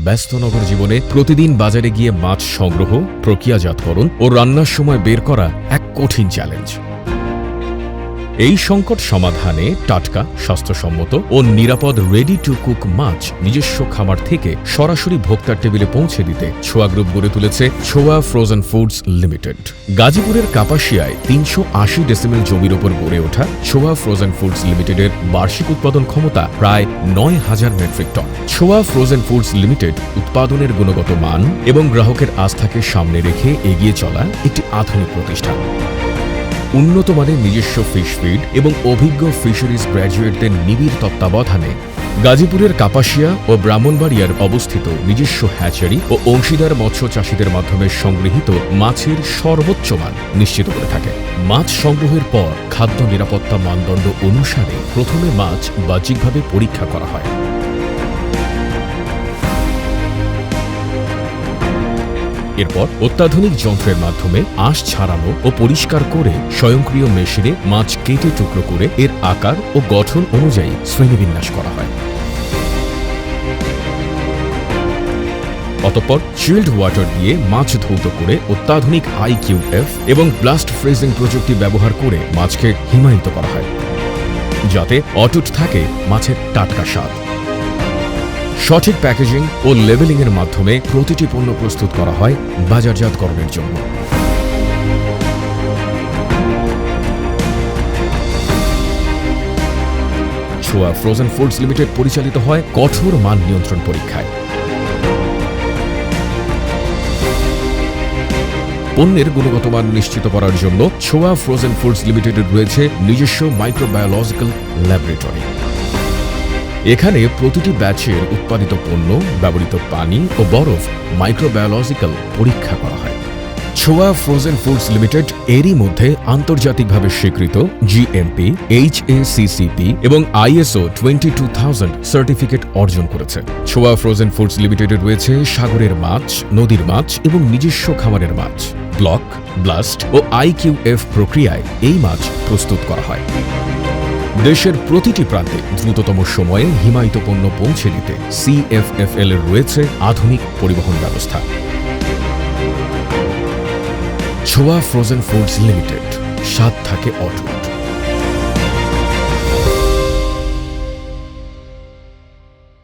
ব্যস্ত নগর জীবনে প্রতিদিন বাজারে গিয়ে মাছ সংগ্রহ, প্রক্রিয়াজাতকরণ ও রান্নার সময় বের করা এক কঠিন চ্যালেঞ্জ। এই সংকট সমাধানে টাটকা, স্বাস্থ্যসম্মত ও নিরাপদ রেডি টু কুক মাছ নিজস্ব খামার থেকে সরাসরি ভোক্তার টেবিলে পৌঁছে দিতে ছোয়া গ্রুপ গড়ে তুলেছে ছোয়া ফ্রোজেন ফুডস লিমিটেড। গাজীপুরের কাপাসিয়ায় ৩৮০ ডেসিমেল জমির ওপর গড়ে ওঠা ছোয়া ফ্রোজেন ফুডস লিমিটেডের বার্ষিক উৎপাদন ক্ষমতা প্রায় ৯,০০০ মেট্রিক টন। ছোয়া ফ্রোজেন ফুডস লিমিটেড উৎপাদনের গুণগত মান এবং গ্রাহকের আস্থাকে সামনে রেখে এগিয়ে চলা একটি আধুনিক প্রতিষ্ঠান। উন্নত মানের নিজস্ব ফিশ ফিড এবং অভিজ্ঞ ফিশারিজ গ্র্যাজুয়েটদের নিবিড় তত্ত্বাবধানে গাজীপুরের কাপাসিয়া ও ব্রাহ্মণবাড়িয়ার অবস্থিত নিজস্ব হ্যাচারি ও অংশীদার মৎস্য চাষীদের মাধ্যমে সংগৃহীত মাছের সর্বোচ্চ মান নিশ্চিত করে থাকে। মাছ সংগ্রহের পর খাদ্য নিরাপত্তা মানদণ্ড অনুসারে প্রথমে মাছ বাহ্যিকভাবে পরীক্ষা করা হয়। এরপর অত্যাধুনিক যন্ত্রের মাধ্যমে আঁশ ছাড়ানো ও পরিষ্কার করে স্বয়ংক্রিয় মেশিনে মাছ কেটে টুকরো করে এর আকার ও গঠন অনুযায়ী শ্রেণীবিন্যাস করা হয়। অতঃপর চিল্ড ওয়াটার দিয়ে মাছ ধৌত করে অত্যাধুনিক IQF এবং ব্লাস্ট ফ্রিজিং প্রযুক্তি ব্যবহার করে মাছকে হিমায়িত করা হয়, যাতে অটুট থাকে মাছের টাটকা স্বাদ। সঠিক প্যাকেজিং ও লেবেলিংয়ের মাধ্যমে প্রতিটি পণ্য প্রস্তুত করা হয় বাজারজাতকরণের জন্য। ছোয়া ফ্রোজেন ফুডস লিমিটেড পরিচালিত হয় কঠোর মান নিয়ন্ত্রণ পরীক্ষায়। পণ্যের গুণগত মান নিশ্চিত করার জন্য ছোয়া ফ্রোজেন ফুডস লিমিটেডের রয়েছে নিজস্ব মাইক্রোবায়োলজিক্যাল ল্যাবরেটরি। এখানে প্রতিটি ব্যাচের উৎপাদিত পণ্য, ব্যবহৃত পানি ও বরফ মাইক্রোবায়োলজিক্যাল পরীক্ষা করা হয়। ছোয়া ফ্রোজেন ফুডস লিমিটেড এরই মধ্যে আন্তর্জাতিকভাবে স্বীকৃত GMP, HACCP এবং ISO 22000 সার্টিফিকেট অর্জন করেছে। ছোয়া ফ্রোজেন ফুডস লিমিটেডের রয়েছে সাগরের মাছ, নদীর মাছ এবং নিজস্ব খামারের মাছ। ব্লক, ব্লাস্ট ও IQF প্রক্রিয়ায় এই মাছ প্রস্তুত করা হয়। দেশের প্রতিটি প্রান্তে দ্রুততম সময়ে হিমায়িত পণ্য পৌঁছে দিতে CFFL এর রয়েছে আধুনিক পরিবহন ব্যবস্থা। ছোয়া ফ্রোজেন ফুডস লিমিটেড, স্বাদ থাকে অটুট।